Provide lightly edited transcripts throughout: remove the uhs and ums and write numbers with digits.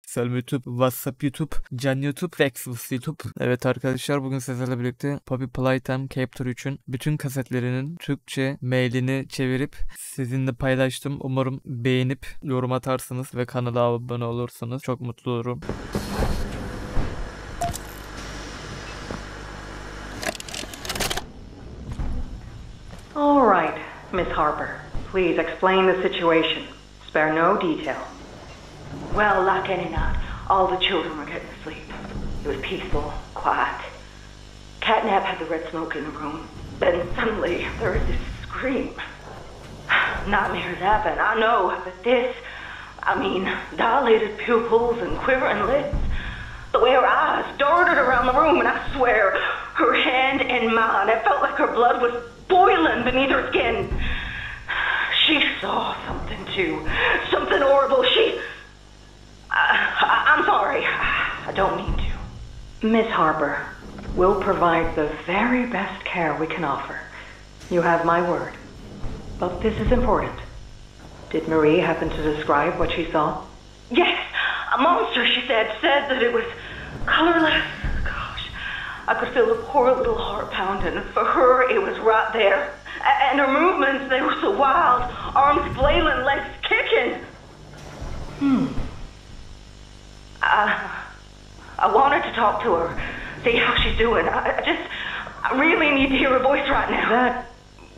Selma YouTube, WhatsApp YouTube, Can YouTube ve Exodus YouTube. Evet arkadaşlar, bugün sizlerle birlikte Playtime Capture 3'ün bütün kasetlerinin Türkçe mailini çevirip sizinle paylaştım. Umarım beğenip yorum atarsınız ve kanala abone olursanız çok mutlu olurum. All right, Miss Harper. Please explain the situation. Spare no detail. Well, like any night, all the children were getting to sleep. It was peaceful, quiet. Catnap had the red smoke in the room. Then suddenly, there was this scream. Nightmares happen, I know, but this, dilated pupils and quivering lips. The way her eyes darted around the room, and I swear, her hand in mine, it felt like her blood was boiling beneath her skin. She saw something too, something horrible. I'm sorry, I don't mean to. Miss Harper, we'll provide the very best care we can offer. You have my word. But this is important. Did Marie happen to describe what she saw? Yes, a monster, she said that it was colorless. Gosh, I could feel the poor little heart pounding. For her, it was right there. And her movements, they were so wild. Arms flailing, legs kicking. I wanted to talk to her, see how she's doing. I really need to hear her voice right now. That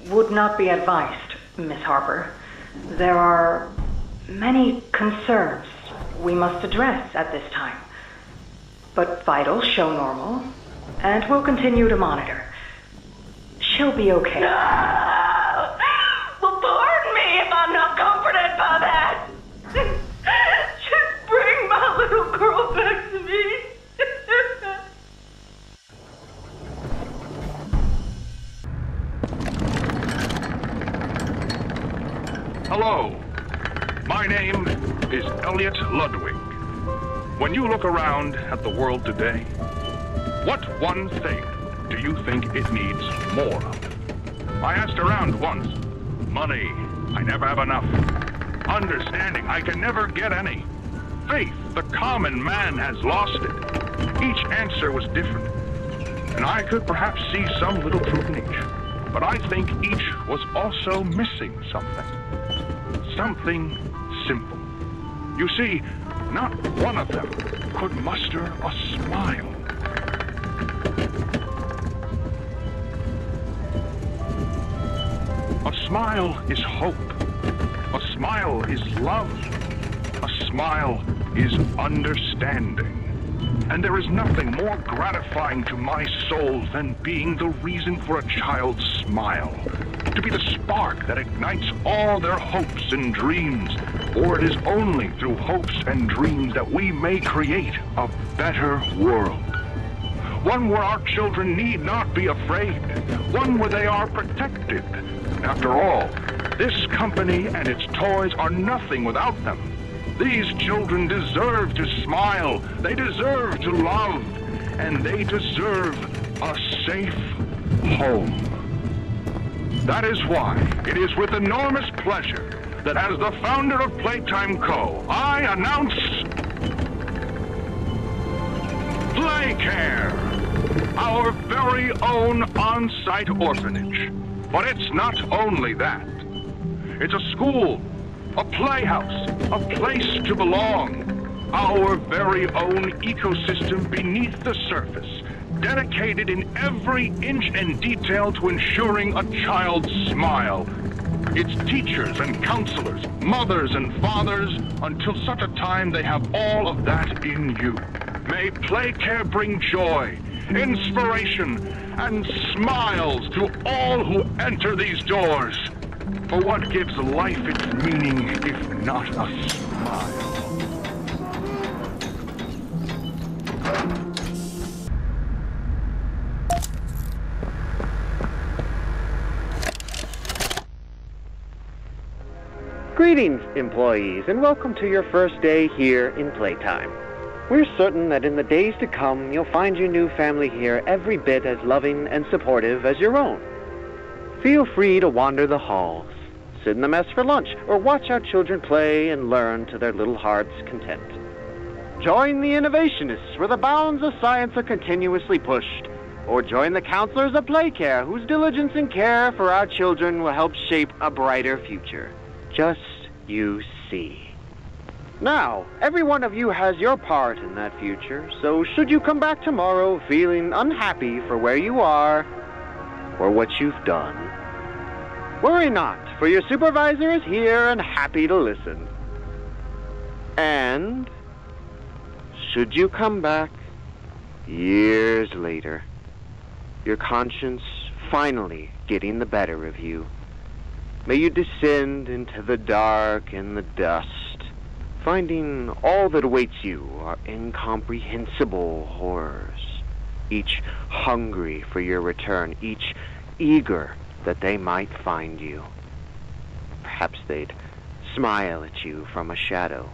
would not be advised, Miss Harper. There are many concerns we must address at this time. But vitals show normal, and we'll continue to monitor. She'll be okay. No! Well, pardon me if I'm not comforted by that. Just bring my little girl back to me. Hello, my name is Elliot Ludwig. When you look around at the world today, what one thing do you think it needs more of? I asked around once. Money, I never have enough. Understanding, I can never get any. Faith, the common man has lost it. Each answer was different, and I could perhaps see some little truth in each. But I think each was also missing something. Something simple. You see, not one of them could muster a smile. A smile is hope. A smile is love. A smile is understanding. And there is nothing more gratifying to my soul than being the reason for a child's smile. To be the spark that ignites all their hopes and dreams. For it is only through hopes and dreams that we may create a better world. One where our children need not be afraid. One where they are protected. After all, this company and its toys are nothing without them. These children deserve to smile, they deserve to love, and they deserve a safe home. That is why it is with enormous pleasure that as the founder of Playtime Co., I announce Playcare, our very own on-site orphanage. But it's not only that. It's a school, a playhouse, a place to belong. Our very own ecosystem beneath the surface, dedicated in every inch and detail to ensuring a child's smile. Its teachers and counselors, mothers and fathers, until such a time they have all of that in you. May Playcare bring joy, inspiration, and smiles to all who enter these doors. For what gives life its meaning if not a smile? Greetings, employees, and welcome to your first day here in Playtime. We're certain that in the days to come, you'll find your new family here every bit as loving and supportive as your own. Feel free to wander the halls, sit in the mess for lunch, or watch our children play and learn to their little heart's content. Join the innovationists where the bounds of science are continuously pushed. Or join the counselors of Playcare whose diligence and care for our children will help shape a brighter future. Just you see. Now, every one of you has your part in that future, so should you come back tomorrow feeling unhappy for where you are or what you've done, worry not, for your supervisor is here and happy to listen. And should you come back years later, your conscience finally getting the better of you, may you descend into the dark and the dust, finding all that awaits you are incomprehensible horrors, each hungry for your return, each eager that they might find you. Perhaps they'd smile at you from a shadow,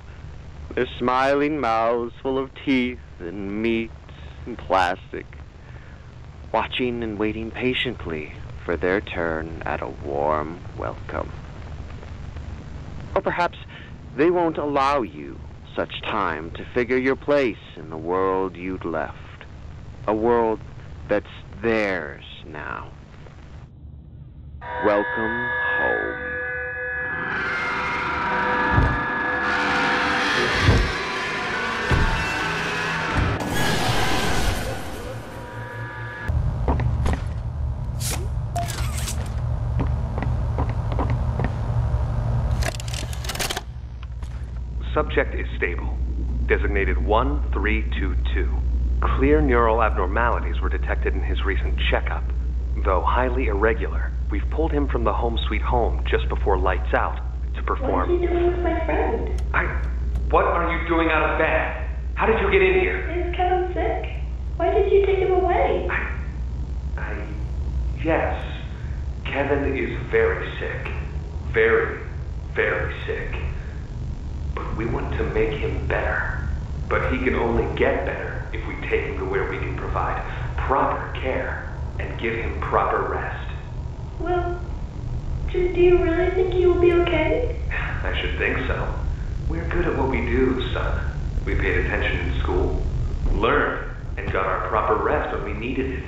their smiling mouths full of teeth and meat and plastic, watching and waiting patiently for their turn at a warm welcome. Or perhaps they won't allow you such time to figure your place in the world you'd left, a world that's theirs now. Welcome home. Subject is stable. Designated 1322. Clear neural abnormalities were detected in his recent checkup. Though highly irregular, we've pulled him from the home sweet home just before lights out to perform. What is he doing with my friend? What are you doing out of bed? How did you get in here? Is Kevin sick? Why did you take him away? Yes. Kevin is very sick. Very, very sick. But we want to make him better. But he can only get better if we take him to where we can provide proper care and give him proper rest. Well, do you really think he will be okay? I should think so. We're good at what we do, son. We paid attention in school, learned, and got our proper rest when we needed it.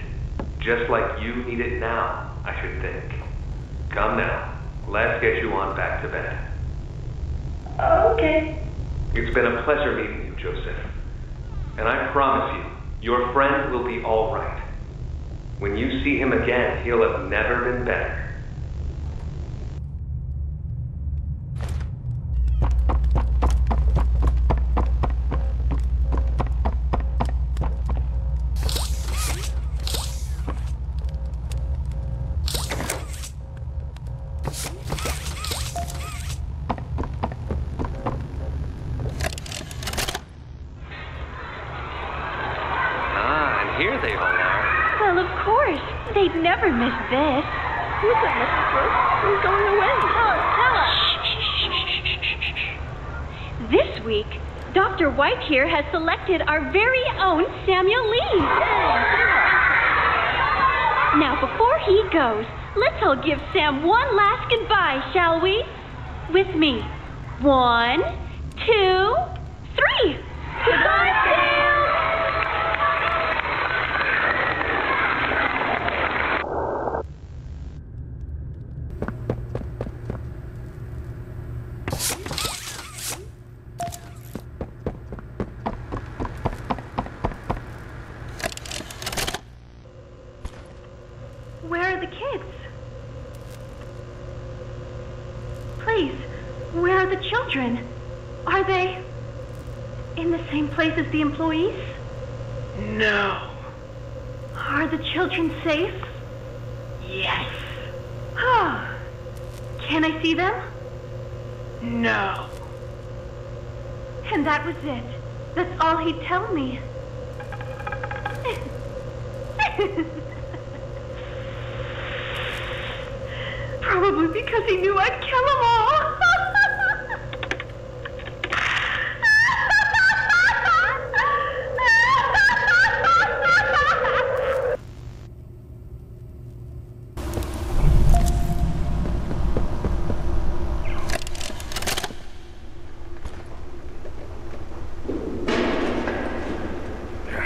Just like you need it now, I should think. Come now, let's get you on back to bed. Okay. It's been a pleasure meeting you, Joseph. And I promise you, your friend will be all right. When you see him again, he'll have never been better. Here they all are. Well, of course. They'd never miss this. Who's it, Mrs. Brooks? Who's going away? Oh, tell us. This week, Dr. White here has selected our very own Samuel Lee. Now, before he goes, let's all give Sam one last goodbye, shall we? With me. 1, 2, 3. Goodbye, Sam! Where are the kids? Please, where are the children? Are they in the same place as the employees? No. Are the children safe? Yes. Oh. Can I see them? No. And that was it. That's all he'd tell me. Probably because he knew I'd kill them all.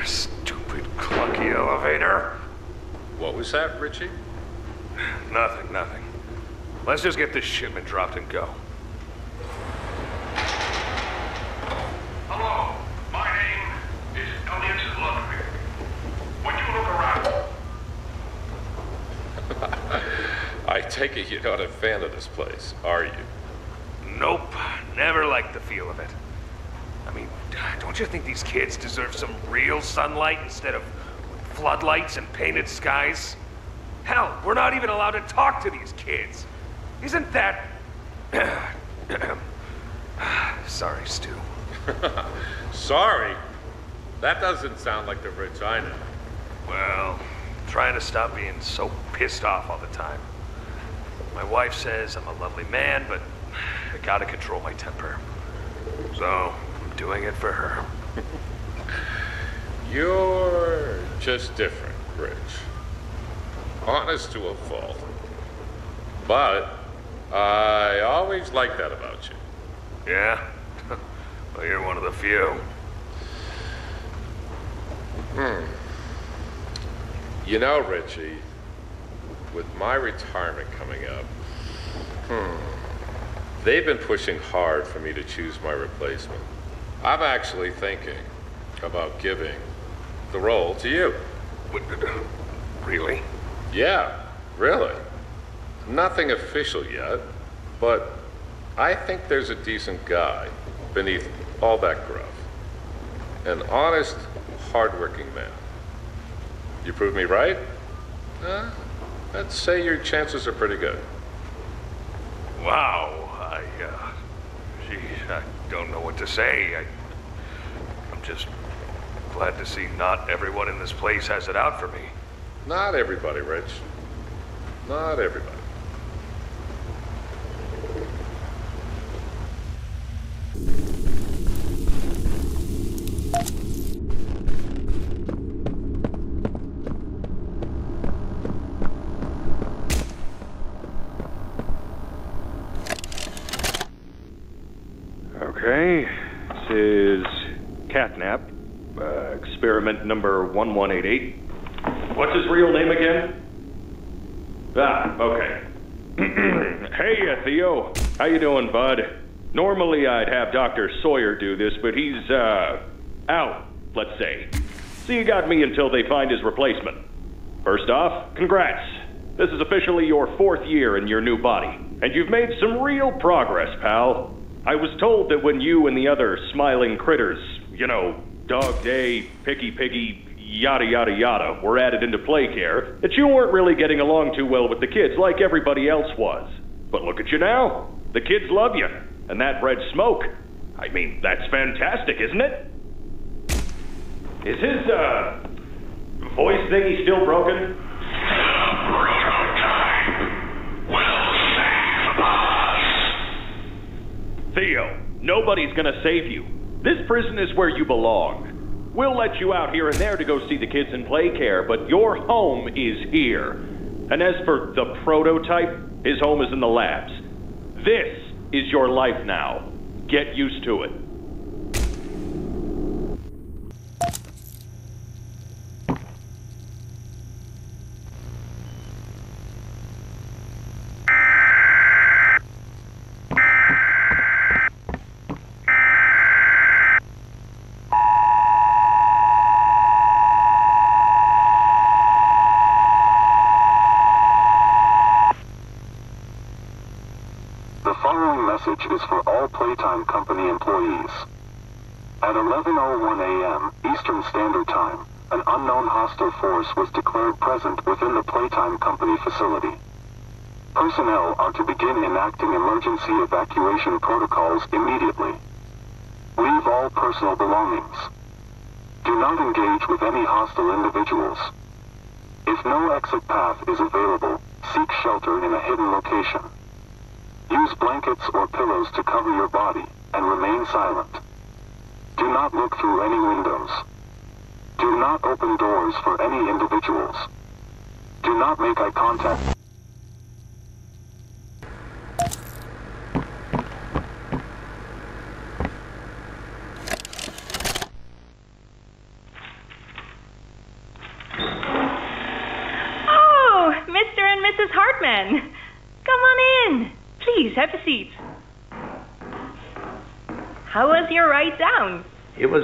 Stupid clunky elevator. What was that, Richie? Nothing. Let's just get this shipment dropped and go. Hello, my name is Elliot Ludwig. When you look around... I take it you're not a fan of this place, are you? Nope, never liked the feel of it. I mean, don't you think these kids deserve some real sunlight instead of floodlights and painted skies? Hell, we're not even allowed to talk to these kids. Isn't that... Sorry, Stu. Sorry? That doesn't sound like the Rich I know. Well, trying to stop being so pissed off all the time. My wife says I'm a lovely man, but I gotta control my temper. So, I'm doing it for her. You're just different, Rich. Honest to a fault. But I always liked that about you. Yeah? Well, you're one of the few. You know, Richie, with my retirement coming up, they've been pushing hard for me to choose my replacement. I'm actually thinking about giving the role to you. Really? Yeah, really. Nothing official yet, but I think there's a decent guy beneath all that gruff. An honest, hardworking man. You prove me right? I'd say your chances are pretty good. Wow, geez, I don't know what to say. I'm just glad to see not everyone in this place has it out for me. Not everybody, Rich. Not everybody. Okay, this is catnap, experiment number 1188. What's his real name again? Okay. Hey, Theo. How you doing, bud? Normally I'd have Dr. Sawyer do this, but he's, out, let's say. So you got me until they find his replacement. First off, congrats. This is officially your 4th year in your new body, and you've made some real progress, pal. I was told that when you and the other smiling critters, you know, Dog Day, Picky Piggy, yada yada yada, were added into play care, that you weren't really getting along too well with the kids like everybody else was. But look at you now. The kids love you. And that red smoke, I mean, that's fantastic, isn't it? Is his, voice thingy still broken? Theo, nobody's gonna save you. This prison is where you belong. We'll let you out here and there to go see the kids in play care, but your home is here. And as for the prototype, his home is in the labs. This is your life now. Get used to it. Message is for all Playtime Company employees. At 11:01 a.m. Eastern Standard Time, an unknown hostile force was declared present within the Playtime Company facility. Personnel are to begin enacting emergency evacuation protocols immediately. Leave all personal belongings. Do not engage with any hostile individuals. If no exit path is available, seek shelter in a hidden location. Use blankets or pillows to cover your body, and remain silent. Do not look through any windows. Do not open doors for any individuals. Do not make eye contact. again. Come on in. Please, have a seat. How was your ride down? It was,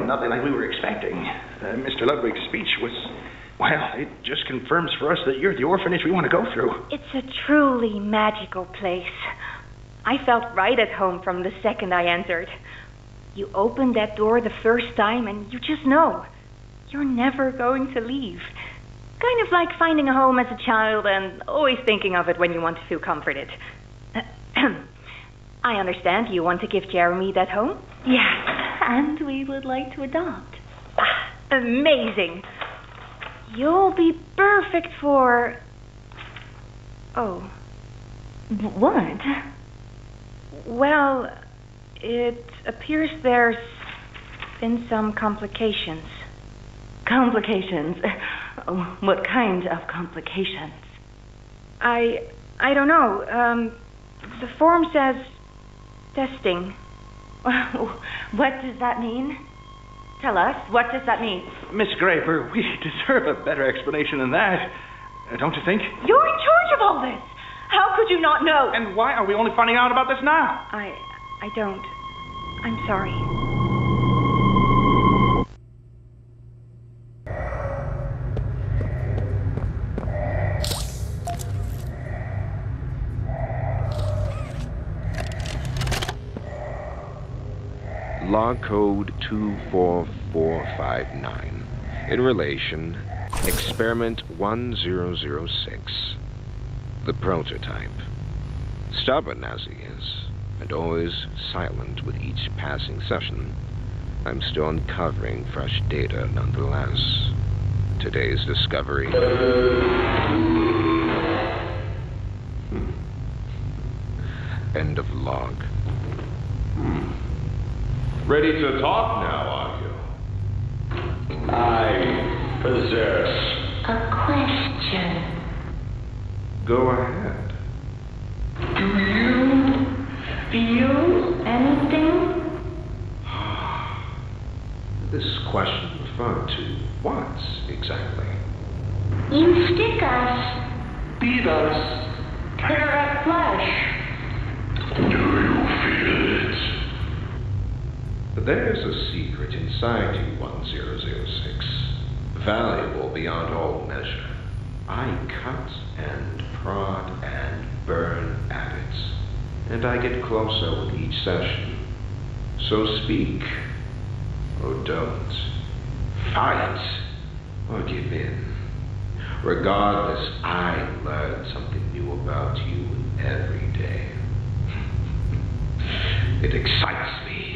nothing like we were expecting. Mr. Ludwig's speech was, well, it just confirms for us that you're the orphanage we want to go through. It's a truly magical place. I felt right at home from the second I entered. You open that door the first time and you just know you're never going to leave. Kind of like finding a home as a child and always thinking of it when you want to feel comforted. I understand you want to give Jeremy that home? Yes, and we would like to adopt. Amazing. You'll be perfect for... Oh. What? Well, it appears there's been some complications. Complications? What kind of complications? I don't know. The form says testing. What does that mean? Tell us, what does that mean? Miss Graper, we deserve a better explanation than that. Don't you think? You're in charge of all this. How could you not know? And why are we only finding out about this now? I don't. I'm sorry. Log code 24459. In relation, experiment 1006. The prototype. Stubborn as he is, and always silent with each passing session, I'm still uncovering fresh data nonetheless. Today's discovery. End of log. Ready to talk now, are you? I possess A question. Go ahead. Do you feel anything? This question referred to what exactly? You stick us, beat us, tear at flesh. Do you feel it? There's a secret inside you, 1006. Valuable beyond all measure. I cut and prod and burn at it. And I get closer with each session. So speak. Or don't. Fight. Or give in. Regardless, I learn something new about you every day. It excites me.